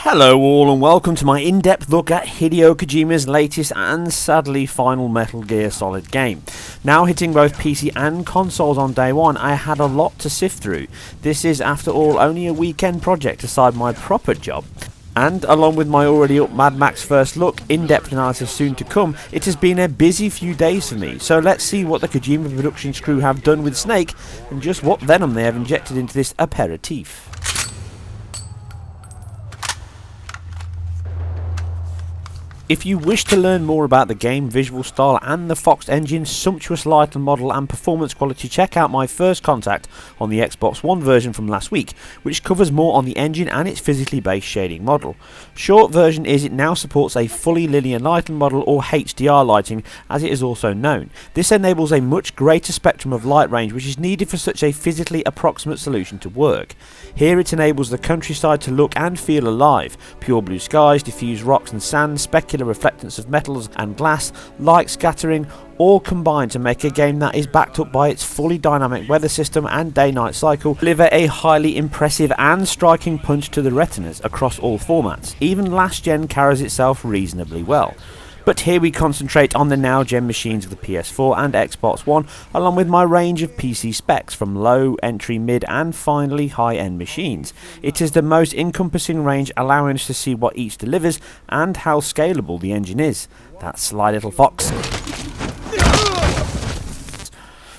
Hello all and welcome to my in-depth look at Hideo Kojima's latest and sadly final Metal Gear Solid game. Now hitting both PC and consoles on day one, I had a lot to sift through. This is after all only a weekend project aside my proper job. And along with my already up Mad Max first look, in-depth analysis soon to come, it has been a busy few days for me. So let's see what the Kojima Productions crew have done with Snake and just what venom they have injected into this aperitif. If you wish to learn more about the game, visual style and the Fox engine, sumptuous light and model and performance quality, check out my first contact on the Xbox One version from last week, which covers more on the engine and its physically based shading model. Short version is it now supports a fully linear lighting model, or HDR lighting as it is also known. This enables a much greater spectrum of light range which is needed for such a physically approximate solution to work. Here it enables the countryside to look and feel alive. Pure blue skies, diffused rocks and sand, specular reflectance of metals and glass, light scattering, all combine to make a game that is backed up by its fully dynamic weather system and day-night cycle, deliver a highly impressive and striking punch to the retinas across all formats. Even last gen carries itself reasonably well. But here we concentrate on the now gen machines of the PS4 and Xbox One, along with my range of PC specs from low, entry, mid and finally high-end machines. It is the most encompassing range, allowing us to see what each delivers and how scalable the engine is. That sly little fox.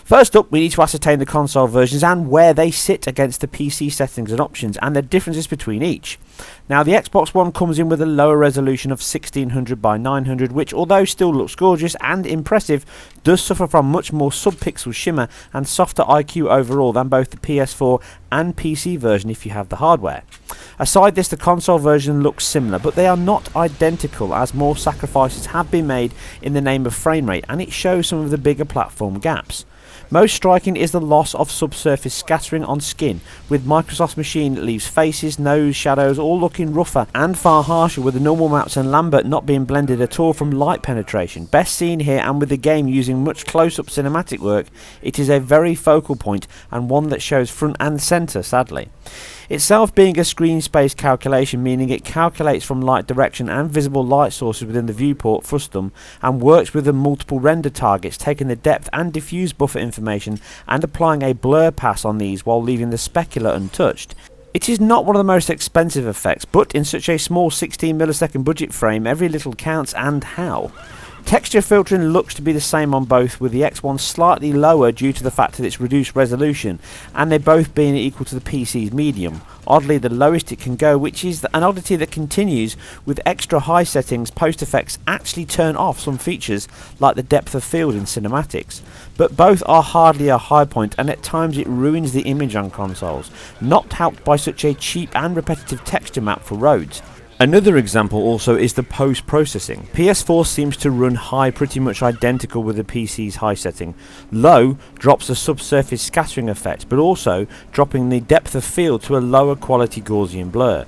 First up, we need to ascertain the console versions and where they sit against the PC settings and options and the differences between each. Now, the Xbox One comes in with a lower resolution of 1600 by 900, which although still looks gorgeous and impressive, does suffer from much more sub-pixel shimmer and softer IQ overall than both the PS4 and PC version if you have the hardware. Aside this, the console version looks similar, but they are not identical as more sacrifices have been made in the name of frame rate, and it shows some of the bigger platform gaps. Most striking is the loss of subsurface scattering on skin, with Microsoft's machine that leaves faces, nose, shadows all looking rougher and far harsher, with the normal maps and Lambert not being blended at all from light penetration. Best seen here, and with the game using much close-up cinematic work, it is a very focal point and one that shows front and centre sadly. Itself being a screen space calculation, meaning it calculates from light direction and visible light sources within the viewport frustum and works with the multiple render targets, taking the depth and diffuse buffer information and applying a blur pass on these while leaving the specular untouched. It is not one of the most expensive effects, but in such a small 16 millisecond budget frame, every little counts, and how. Texture filtering looks to be the same on both, with the X1 slightly lower due to the fact of its reduced resolution, and they both being equal to the PC's medium. Oddly, the lowest it can go, which is an oddity that continues, with extra high settings, post effects actually turn off some features like the depth of field in cinematics. But both are hardly a high point, and at times it ruins the image on consoles, not helped by such a cheap and repetitive texture map for roads. Another example also is the post-processing. PS4 seems to run high pretty much identical with the PC's high setting. Low drops the subsurface scattering effect, but also dropping the depth of field to a lower quality Gaussian blur.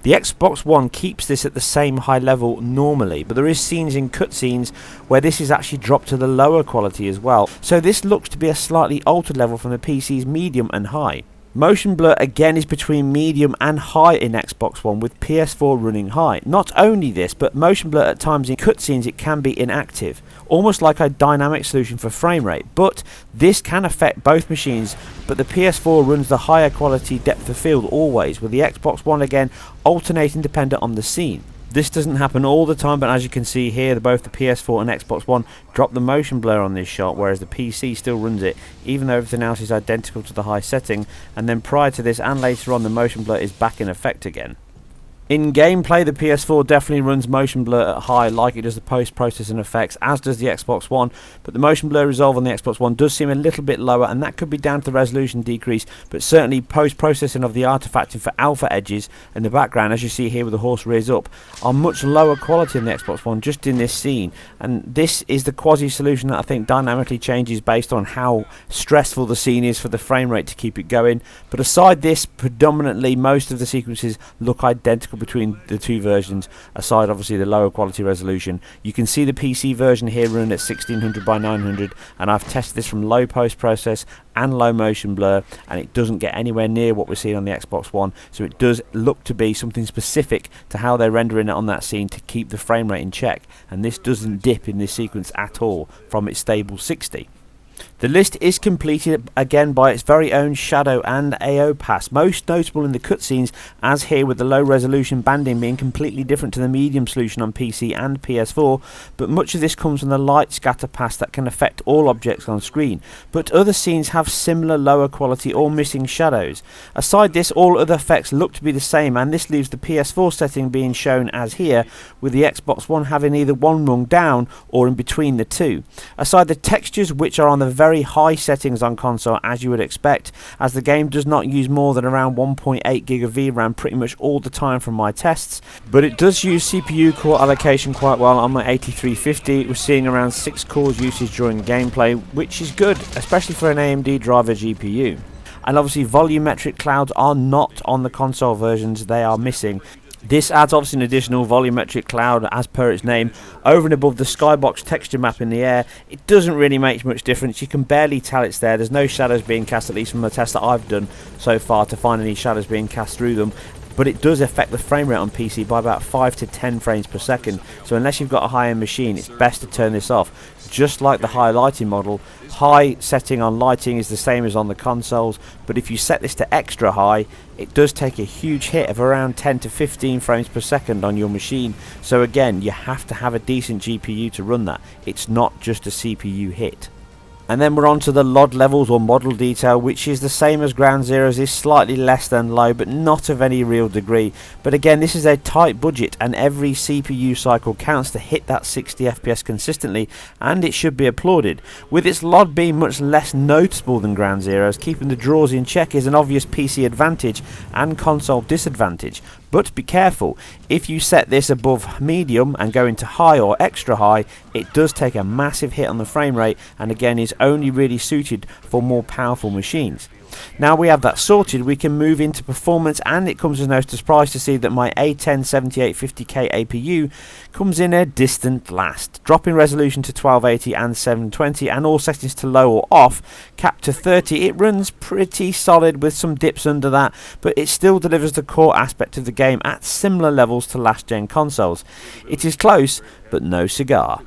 The Xbox One keeps this at the same high level normally, but there is scenes in cutscenes where this is actually dropped to the lower quality as well, so this looks to be a slightly altered level from the PC's medium and high. Motion blur again is between medium and high in Xbox One, with PS4 running high. Not only this, but motion blur at times in cutscenes it can be inactive, almost like a dynamic solution for frame rate, but this can affect both machines, but the PS4 runs the higher quality depth of field always, with the Xbox One again alternating dependent on the scene. This doesn't happen all the time, but as you can see here, both the PS4 and Xbox One drop the motion blur on this shot, whereas the PC still runs it, even though everything else is identical to the high setting, and then prior to this and later on the motion blur is back in effect again. In gameplay, the PS4 definitely runs motion blur at high like it does the post-processing effects, as does the Xbox One, but the motion blur resolve on the Xbox One does seem a little bit lower, and that could be down to the resolution decrease, but certainly post-processing of the artifacting for alpha edges in the background, as you see here with the horse rears up, are much lower quality in the Xbox One just in this scene, and this is the quasi-solution that I think dynamically changes based on how stressful the scene is for the frame rate to keep it going. But aside this, predominantly most of the sequences look identical identical between the two versions, aside obviously the lower quality resolution. You can see the PC version here running at 1600 by 900, and I've tested this from low post process and low motion blur, and it doesn't get anywhere near what we're seeing on the Xbox One. So it does look to be something specific to how they're rendering it on that scene to keep the frame rate in check, and this doesn't dip in this sequence at all from its stable 60. The list is completed again by its very own shadow and AO pass, most notable in the cutscenes, as here with the low resolution banding being completely different to the medium solution on PC and PS4, but much of this comes from the light scatter pass that can affect all objects on screen, but other scenes have similar lower quality or missing shadows. Aside this, all other effects look to be the same, and this leaves the PS4 setting being shown as here, with the Xbox One having either one rung down or in between the two. Aside the textures, which are on the very high settings on console, as you would expect, as the game does not use more than around 1.8 gig of VRAM pretty much all the time from my tests, but it does use CPU core allocation quite well. On my 8350 we're seeing around 6 cores usage during gameplay, which is good, especially for an AMD driver GPU. And obviously volumetric clouds are not on the console versions, they are missing. This adds obviously an additional volumetric cloud, as per its name, over and above the skybox texture map in the air. It doesn't really make much difference, you can barely tell it's there. There's no shadows being cast, at least from the test that I've done so far, to find any shadows being cast through them. But it does affect the frame rate on PC by about 5 to 10 frames per second, so unless you've got a high-end machine, it's best to turn this off. Just like the high lighting model, high setting on lighting is the same as on the consoles, but if you set this to extra high, it does take a huge hit of around 10 to 15 frames per second on your machine. So again, you have to have a decent GPU to run that. It's not just a CPU hit. And then we're on to the LOD levels, or model detail, which is the same as Ground Zeroes, is slightly less than low, but not of any real degree. But again, this is a tight budget, and every CPU cycle counts to hit that 60 FPS consistently, and it should be applauded. With its LOD being much less noticeable than Ground Zeroes, keeping the draws in check is an obvious PC advantage and console disadvantage. But be careful, if you set this above medium and go into high or extra high, it does take a massive hit on the frame rate, and again is only really suited for more powerful machines. Now we have that sorted, we can move into performance, and it comes as no surprise to see that my A10 7850K APU comes in a distant last, dropping resolution to 1280 and 720 and all settings to low or off, capped to 30. It runs pretty solid with some dips under that, but it still delivers the core aspect of the game at similar levels to last gen consoles. It is close, but no cigar.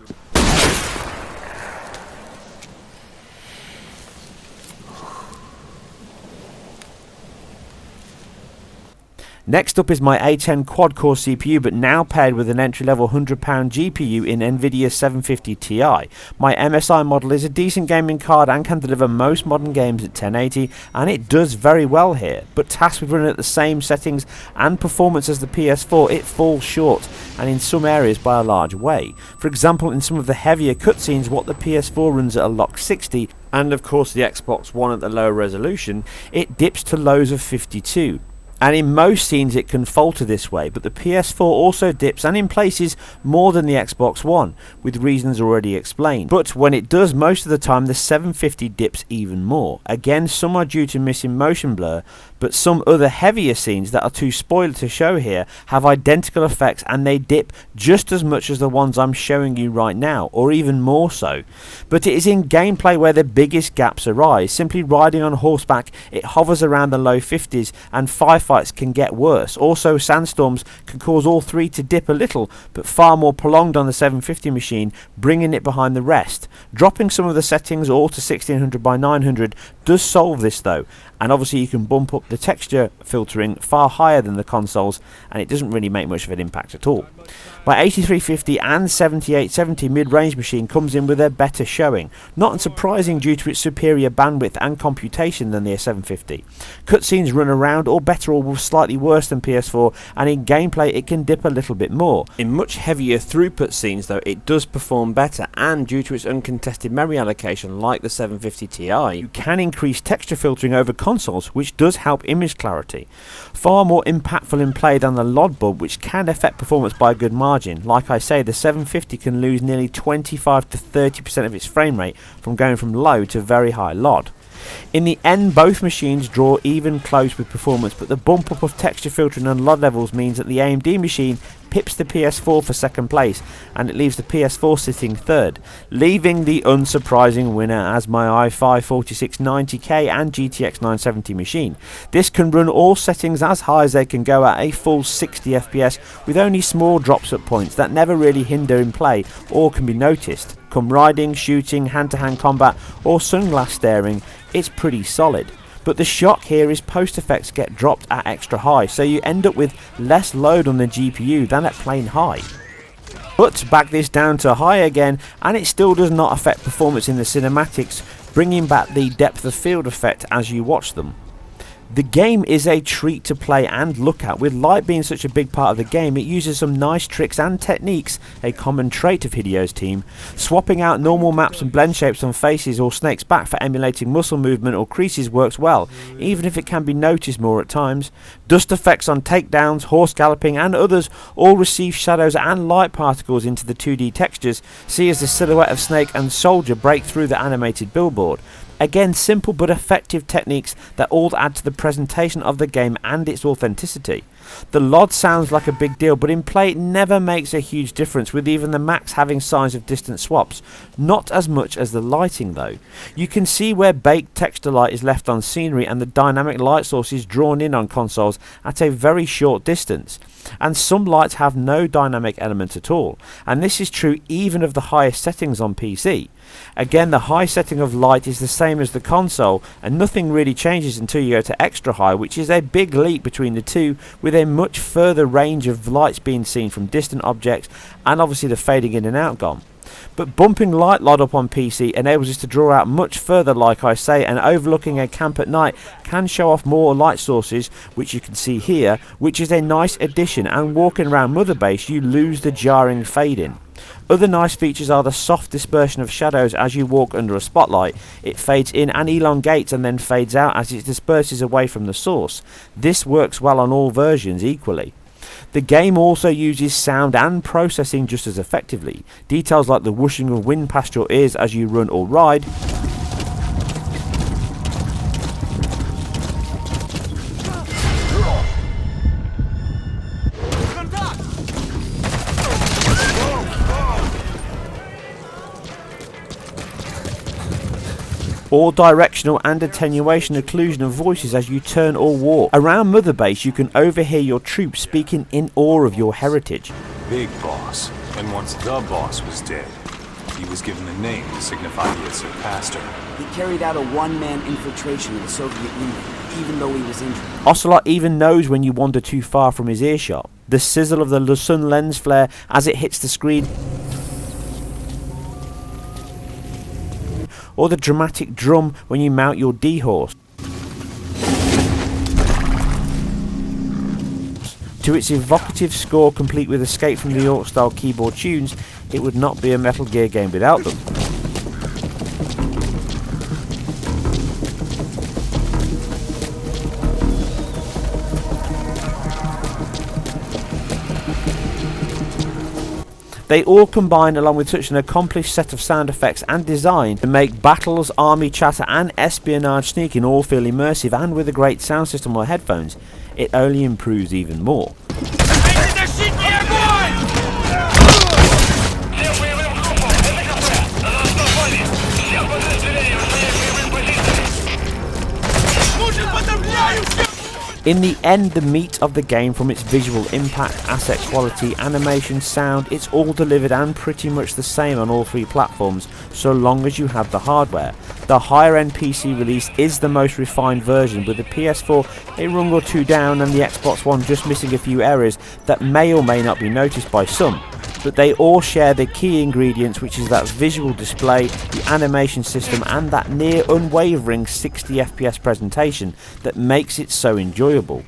Next up is my A10 quad-core CPU, but now paired with an entry-level £100 GPU in NVIDIA 750 Ti. My MSI model is a decent gaming card and can deliver most modern games at 1080, and it does very well here, but tasked with running at the same settings and performance as the PS4, it falls short, and in some areas by a large way. For example, in some of the heavier cutscenes, what the PS4 runs at a lock 60, and of course the Xbox One at the lower resolution, it dips to lows of 52. And in most scenes it can falter this way, but the PS4 also dips, and in places more than the Xbox One, with reasons already explained. But when it does, most of the time the 750 dips even more. Again, some are due to missing motion blur, but some other heavier scenes that are too spoiler to show here have identical effects, and they dip just as much as the ones I'm showing you right now, or even more so. But it is in gameplay where the biggest gaps arise. Simply riding on horseback, it hovers around the low 50s, and firefights can get worse. Also, sandstorms can cause all three to dip a little, but far more prolonged on the 750 machine, bringing it behind the rest. Dropping some of the settings all to 1600 by 900 does solve this though, and obviously you can bump up the texture filtering far higher than the consoles, and it doesn't really make much of an impact at all. My 8350 and 7870 mid-range machine comes in with a better showing, not unsurprising due to its superior bandwidth and computation than the 750. Cutscenes run around or better or slightly worse than PS4, and in gameplay it can dip a little bit more. In much heavier throughput scenes though, it does perform better, and due to its uncontested memory allocation like the 750 Ti, you can increase texture filtering over consoles, which does help image clarity. Far more impactful in play than the LOD bub, which can affect performance by a good margin. Like I say, the 750 can lose nearly 25 to 30% of its frame rate from going from low to very high LOD. In the end, both machines draw even close with performance, but the bump up of texture filtering and LOD levels means that the AMD machine pips the PS4 for second place, and it leaves the PS4 sitting third, leaving the unsurprising winner as my i5 4690K and GTX 970 machine. This can run all settings as high as they can go at a full 60 FPS with only small drops at points that never really hinder in play or can be noticed. Come riding, shooting, hand-to-hand combat or sunglass staring, it's pretty solid. But the shock here is post effects get dropped at extra high, so you end up with less load on the GPU than at plain high. But back this down to high again and it still does not affect performance in the cinematics, bringing back the depth of field effect as you watch them. The game is a treat to play and look at. With light being such a big part of the game, it uses some nice tricks and techniques, a common trait of Hideo's team. Swapping out normal maps and blend shapes on faces or snakes back for emulating muscle movement or creases works well, even if it can be noticed more at times. Dust effects on takedowns, horse galloping and others all receive shadows and light particles into the 2D textures, see as the silhouette of Snake and Soldier break through the animated billboard. Again, simple but effective techniques that all add to the presentation of the game and its authenticity. The LOD sounds like a big deal, but in play it never makes a huge difference, with even the max having signs of distant swaps. Not as much as the lighting though. You can see where baked texture light is left on scenery and the dynamic light source is drawn in on consoles at a very short distance. And some lights have no dynamic element at all, and this is true even of the highest settings on PC. Again, the high setting of light is the same as the console, and nothing really changes until you go to extra high, which is a big leap between the two, with a much further range of lights being seen from distant objects and obviously the fading in and out gone. But bumping light LOD up on PC enables us to draw out much further, like I say, and overlooking a camp at night can show off more light sources, which you can see here, which is a nice addition, and walking around Mother Base you lose the jarring fading. Other nice features are the soft dispersion of shadows as you walk under a spotlight. It fades in and elongates and then fades out as it disperses away from the source. This works well on all versions equally. The game also uses sound and processing just as effectively. Details like the whooshing of wind past your ears as you run or ride, or directional and attenuation occlusion of voices as you turn or walk. Around Mother Base you can overhear your troops speaking in awe of your heritage. Big Boss, and once the boss was dead, he was given a name to signify he had surpassed her. He carried out a one-man infiltration of the Soviet Union, even though he was injured. Ocelot even knows when you wander too far from his earshot. The sizzle of the sun lens flare as it hits the screen, or the dramatic drum when you mount your D-horse. To its evocative score, complete with Escape from New York style keyboard tunes, it would not be a Metal Gear game without them. They all combine along with such an accomplished set of sound effects and design to make battles, army chatter and espionage sneaking all feel immersive, and with a great sound system or headphones, it only improves even more. In the end, the meat of the game, from its visual impact, asset quality, animation, sound, it's all delivered and pretty much the same on all three platforms, so long as you have the hardware. The higher end PC release is the most refined version, with the PS4 a rung or two down and the Xbox One just missing a few errors that may or may not be noticed by some. But they all share the key ingredients, which is that visual display, the animation system and that near unwavering 60 FPS presentation that makes it so enjoyable.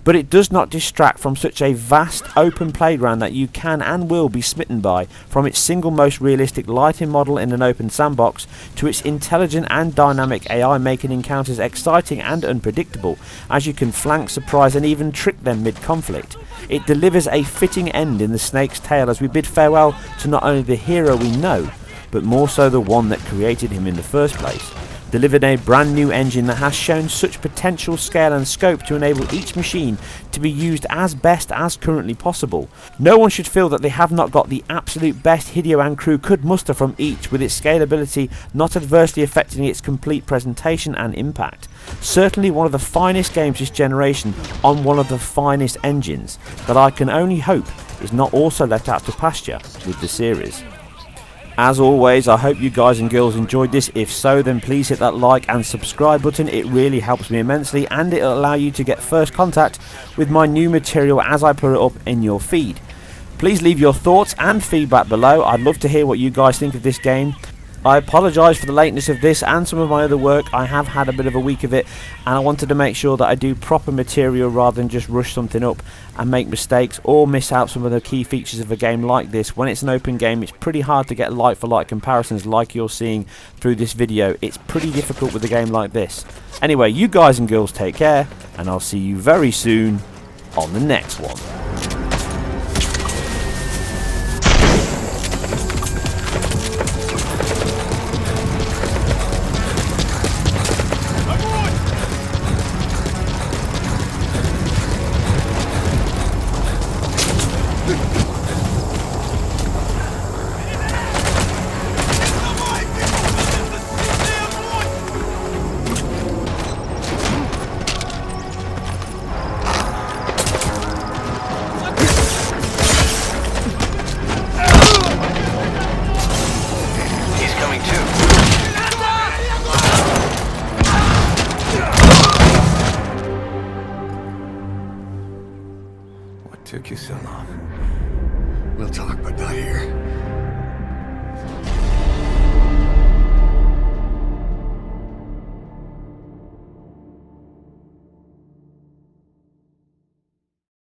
But it does not distract from such a vast open playground that you can and will be smitten by, from its single most realistic lighting model in an open sandbox to its intelligent and dynamic AI making encounters exciting and unpredictable, as you can flank, surprise and even trick them mid-conflict. It delivers a fitting end in the Snake's tale as we bid farewell to not only the hero we know, but more so the one that created him in the first place. delivered a brand new engine that has shown such potential scale and scope to enable each machine to be used as best as currently possible. No one should feel that they have not got the absolute best Hideo and crew could muster from each, with its scalability not adversely affecting its complete presentation and impact. Certainly one of the finest games this generation on one of the finest engines that I can only hope is not also let out to pasture with the series. As always, I hope you guys and girls enjoyed this. If so, then please hit that like and subscribe button. It really helps me immensely, and it'll allow you to get first contact with my new material as I put it up in your feed. Please leave your thoughts and feedback below. I'd love to hear what you guys think of this game. I apologise for the lateness of this and some of my other work. I have had a bit of a week of it, and I wanted to make sure that I do proper material rather than just rush something up and make mistakes or miss out some of the key features of a game like this. When it's an open game, it's pretty hard to get like for like comparisons like you're seeing through this video. It's pretty difficult with a game like this. Anyway, you guys and girls take care, and I'll see you very soon on the next one. Took you so long. We'll talk, but not here.